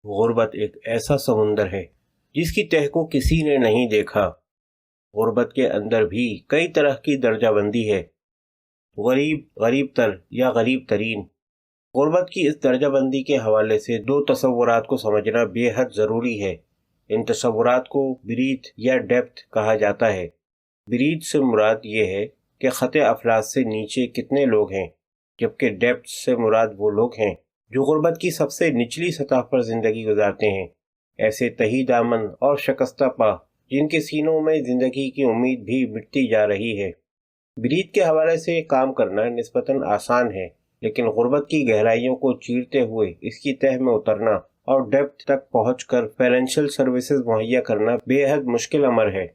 غربت ایک ایسا سمندر ہے جس کی تہ کو کسی نے نہیں دیکھا۔ غربت کے اندر بھی کئی طرح کی درجہ بندی ہے، غریب، غریب تر یا غریب ترین۔ غربت کی اس درجہ بندی کے حوالے سے دو تصورات کو سمجھنا بے حد ضروری ہے۔ ان تصورات کو بریتھ یا ڈیپتھ کہا جاتا ہے۔ بریتھ سے مراد یہ ہے کہ خط افلاس سے نیچے کتنے لوگ ہیں، جبکہ ڈیپتھ سے مراد وہ لوگ ہیں جو غربت کی سب سے نچلی سطح پر زندگی گزارتے ہیں، ایسے تہی دامن اور شکستہ پا جن کے سینوں میں زندگی کی امید بھی مٹتی جا رہی ہے۔ بریتھ کے حوالے سے کام کرنا نسبتاً آسان ہے، لیکن غربت کی گہرائیوں کو چیرتے ہوئے اس کی تہ میں اترنا اور ڈیپتھ تک پہنچ کر فائنینشیل سروسز مہیا کرنا بے حد مشکل امر ہے۔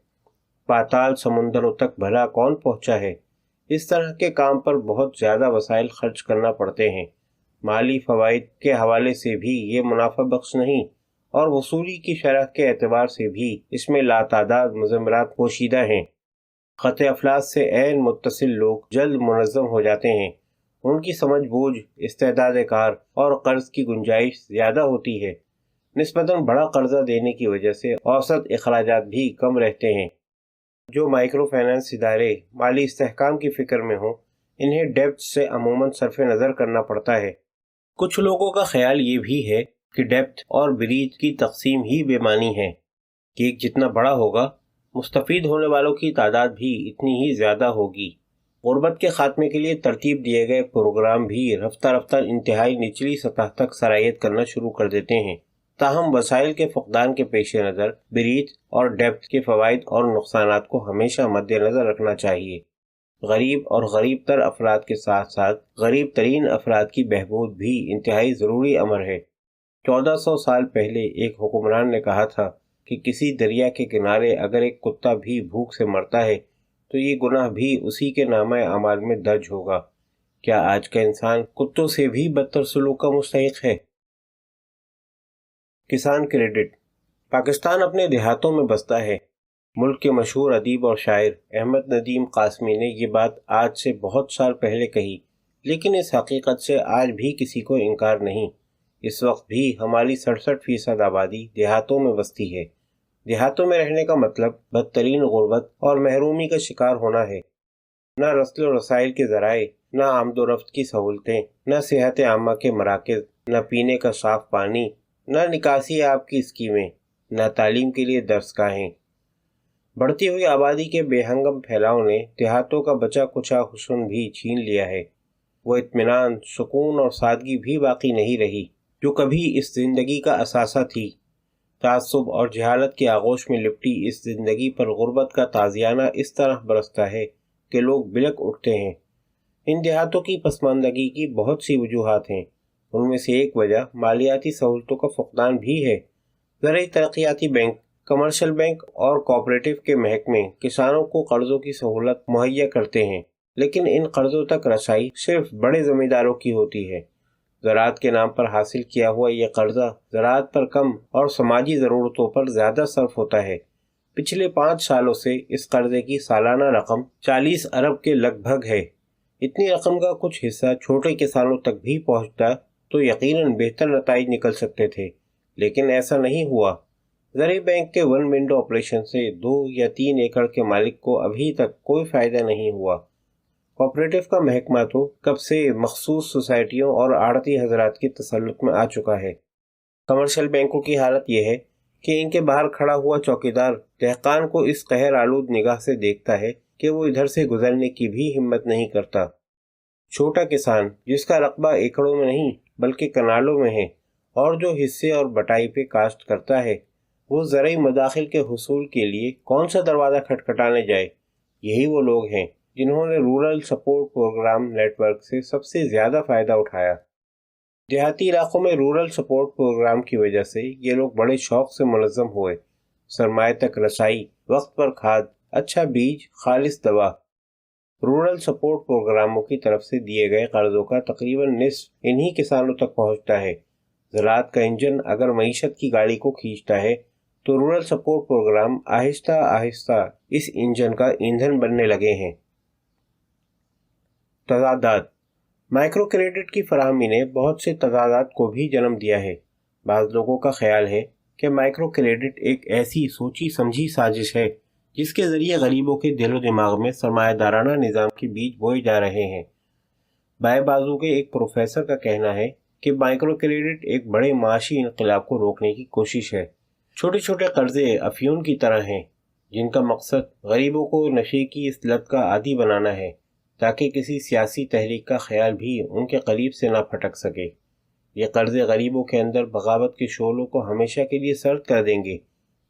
پاتال سمندروں تک بھلا کون پہنچا ہے؟ اس طرح کے کام پر بہت زیادہ وسائل خرچ کرنا پڑتے ہیں۔ مالی فوائد کے حوالے سے بھی یہ منافع بخش نہیں، اور وصولی کی شرح کے اعتبار سے بھی اس میں لاتعداد مضمرات پوشیدہ ہیں۔ خط افلاس سے عین متصل لوگ جلد منظم ہو جاتے ہیں، ان کی سمجھ بوجھ، استعداد کار اور قرض کی گنجائش زیادہ ہوتی ہے۔ نسبتاً بڑا قرضہ دینے کی وجہ سے اوسط اخراجات بھی کم رہتے ہیں۔ جو مائکرو فائنانس ادارے مالی استحکام کی فکر میں ہوں، انہیں ڈیپتھ سے عموماً صرف نظر کرنا پڑتا ہے۔ کچھ لوگوں کا خیال یہ بھی ہے کہ ڈیپتھ اور بریتھ کی تقسیم ہی بے معنی ہے، کہ ایک جتنا بڑا ہوگا، مستفید ہونے والوں کی تعداد بھی اتنی ہی زیادہ ہوگی۔ غربت کے خاتمے کے لیے ترتیب دیے گئے پروگرام بھی رفتہ رفتہ انتہائی نچلی سطح تک سرایت کرنا شروع کر دیتے ہیں۔ تاہم وسائل کے فقدان کے پیش نظر بریتھ اور ڈیپتھ کے فوائد اور نقصانات کو ہمیشہ مد نظر رکھنا چاہیے۔ غریب اور غریب تر افراد کے ساتھ ساتھ غریب ترین افراد کی بہبود بھی انتہائی ضروری امر ہے۔ 1400 سال پہلے ایک حکمران نے کہا تھا کہ کسی دریا کے کنارے اگر ایک کتا بھی بھوک سے مرتا ہے تو یہ گناہ بھی اسی کے نامہ اعمال میں درج ہوگا۔ کیا آج کا انسان کتوں سے بھی بدتر سلوک کا مستحق ہے؟ کسان کریڈٹ۔ پاکستان اپنے دیہاتوں میں بستا ہے۔ ملک کے مشہور ادیب اور شاعر احمد ندیم قاسمی نے یہ بات آج سے بہت سال پہلے کہی، لیکن اس حقیقت سے آج بھی کسی کو انکار نہیں۔ اس وقت بھی ہماری 67% آبادی دیہاتوں میں بستی ہے۔ دیہاتوں میں رہنے کا مطلب بدترین غربت اور محرومی کا شکار ہونا ہے۔ نہ رسل و رسائل کے ذرائع، نہ آمد و رفت کی سہولتیں، نہ صحت عامہ کے مراکز، نہ پینے کا صاف پانی، نہ نکاسی آب کی اسکیمیں، نہ تعلیم کے لیے درسگاہیں۔ بڑھتی ہوئی آبادی کے بے ہنگم پھیلاؤ نے دیہاتوں کا بچا کچا حسن بھی چھین لیا ہے۔ وہ اطمینان، سکون اور سادگی بھی باقی نہیں رہی جو کبھی اس زندگی کا اثاثہ تھی۔ تعصب اور جہالت کے آغوش میں لپٹی اس زندگی پر غربت کا تازیانہ اس طرح برستا ہے کہ لوگ بلک اٹھتے ہیں۔ ان دیہاتوں کی پسماندگی کی بہت سی وجوہات ہیں۔ ان میں سے ایک وجہ مالیاتی سہولتوں کا فقدان بھی ہے۔ زرعی ترقیاتی بینک، کمرشل بینک اور کوآپریٹو کے محکمے کسانوں کو قرضوں کی سہولت مہیا کرتے ہیں، لیکن ان قرضوں تک رسائی صرف بڑے زمینداروں کی ہوتی ہے۔ زراعت کے نام پر حاصل کیا ہوا یہ قرضہ زراعت پر کم اور سماجی ضرورتوں پر زیادہ صرف ہوتا ہے۔ پچھلے 5 سالوں سے اس قرضے کی سالانہ رقم 40 ارب کے لگ بھگ ہے۔ اتنی رقم کا کچھ حصہ چھوٹے کسانوں تک بھی پہنچتا تو یقیناً بہتر نتائج نکل سکتے تھے، لیکن ایسا نہیں ہوا۔ زرعی بینک کے 1 ونڈو آپریشن سے 2 یا 3 ایکڑ کے مالک کو ابھی تک کوئی فائدہ نہیں ہوا۔ کوآپریٹو کا محکمہ تو کب سے مخصوص سوسائٹیوں اور آڑتی حضرات کی تسلط میں آ چکا ہے۔ کمرشل بینکوں کی حالت یہ ہے کہ ان کے باہر کھڑا ہوا چوکیدار دہقان کو اس قہر آلود نگاہ سے دیکھتا ہے کہ وہ ادھر سے گزرنے کی بھی ہمت نہیں کرتا۔ چھوٹا کسان جس کا رقبہ ایکڑوں میں نہیں بلکہ کنالوں میں ہے اور جو حصے اور بٹائی پہ کاشت کرتا ہے، وہ زرعی مداخل کے حصول کے لیے کون سا دروازہ کھٹکھٹانے جائے؟ یہی وہ لوگ ہیں جنہوں نے rural support programme network سے سب سے زیادہ فائدہ اٹھایا۔ دیہاتی علاقوں میں رورل سپورٹ پروگرام کی وجہ سے یہ لوگ بڑے شوق سے منظم ہوئے۔ سرمایہ تک رسائی، وقت پر کھاد، اچھا بیج، خالص دوا۔ رورل سپورٹ پروگراموں کی طرف سے دیے گئے قرضوں کا تقریباً نصف انہی کسانوں تک پہنچتا ہے۔ زراعت کا انجن اگر معیشت کی گاڑی کو کھینچتا ہے تو رورل سپورٹ پروگرام آہستہ آہستہ اس انجن کا ایندھن بننے لگے ہیں۔ تضادات۔ مائکرو کریڈٹ کی فراہمی نے بہت سے تضادات کو بھی جنم دیا ہے۔ بعض لوگوں کا خیال ہے کہ مائکرو کریڈٹ ایک ایسی سوچی سمجھی سازش ہے جس کے ذریعے غریبوں کے دل و دماغ میں سرمایہ دارانہ نظام کے بیج بوئے جا رہے ہیں۔ بائیں بازو کے ایک پروفیسر کا کہنا ہے کہ مائکرو کریڈٹ ایک بڑے معاشی انقلاب کو روکنے کی کوشش ہے۔ چھوٹے چھوٹے قرضے افیون کی طرح ہیں جن کا مقصد غریبوں کو نشے کی اس لت کا عادی بنانا ہے تاکہ کسی سیاسی تحریک کا خیال بھی ان کے قریب سے نہ پھٹک سکے۔ یہ قرضے غریبوں کے اندر بغاوت کے شعلوں کو ہمیشہ کے لیے سرد کر دیں گے۔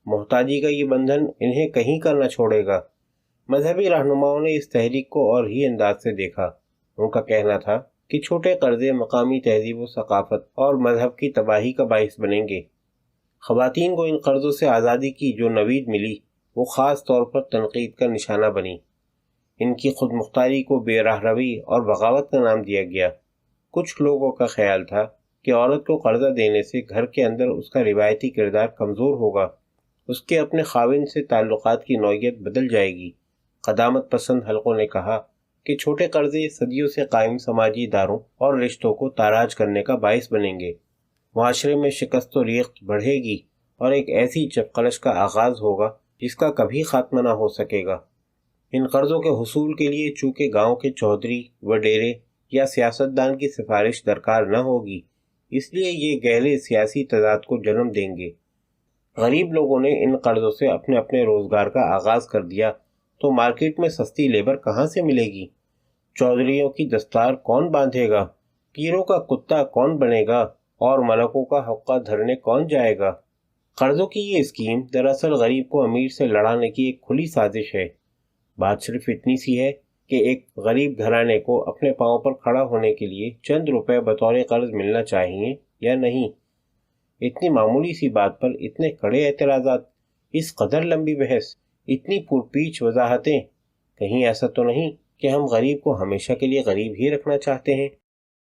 محتاجی کا یہ بندھن انہیں کہیں کا نہ چھوڑے گا۔ مذہبی رہنماؤں نے اس تحریک کو اور ہی انداز سے دیکھا۔ ان کا کہنا تھا کہ چھوٹے قرضے مقامی تہذیب و ثقافت اور مذہب کی تباہی کا باعث بنیں گے۔ خواتین کو ان قرضوں سے آزادی کی جو نوید ملی وہ خاص طور پر تنقید کا نشانہ بنی۔ ان کی خود مختاری کو بے راہ روی اور بغاوت کا نام دیا گیا۔ کچھ لوگوں کا خیال تھا کہ عورت کو قرضہ دینے سے گھر کے اندر اس کا روایتی کردار کمزور ہوگا، اس کے اپنے خاوند سے تعلقات کی نوعیت بدل جائے گی۔ قدامت پسند حلقوں نے کہا کہ چھوٹے قرضے صدیوں سے قائم سماجی اداروں اور رشتوں کو تاراج کرنے کا باعث بنیں گے۔ معاشرے میں شکست و ریخت بڑھے گی اور ایک ایسی چپقلش کا آغاز ہوگا جس کا کبھی خاتمہ نہ ہو سکے گا۔ ان قرضوں کے حصول کے لیے چونکہ گاؤں کے چودھری وڈیرے یا سیاستدان کی سفارش درکار نہ ہوگی، اس لیے یہ گہرے سیاسی تضاد کو جنم دیں گے۔ غریب لوگوں نے ان قرضوں سے اپنے اپنے روزگار کا آغاز کر دیا تو مارکیٹ میں سستی لیبر کہاں سے ملے گی؟ چودھریوں کی دستار کون باندھے گا؟ پیروں کا کتا کون بنے گا؟ اور ملکوں کا حقہ دھرنے کون جائے گا؟ قرضوں کی یہ اسکیم دراصل غریب کو امیر سے لڑانے کی ایک کھلی سازش ہے۔ بات صرف اتنی سی ہے کہ ایک غریب گھرانے کو اپنے پاؤں پر کھڑا ہونے کے لیے چند روپے بطور قرض ملنا چاہیے یا نہیں۔ اتنی معمولی سی بات پر اتنے کڑے اعتراضات، اس قدر لمبی بحث، اتنی پرپیچ وضاحتیں۔ کہیں ایسا تو نہیں کہ ہم غریب کو ہمیشہ کے لیے غریب ہی رکھنا چاہتے ہیں؟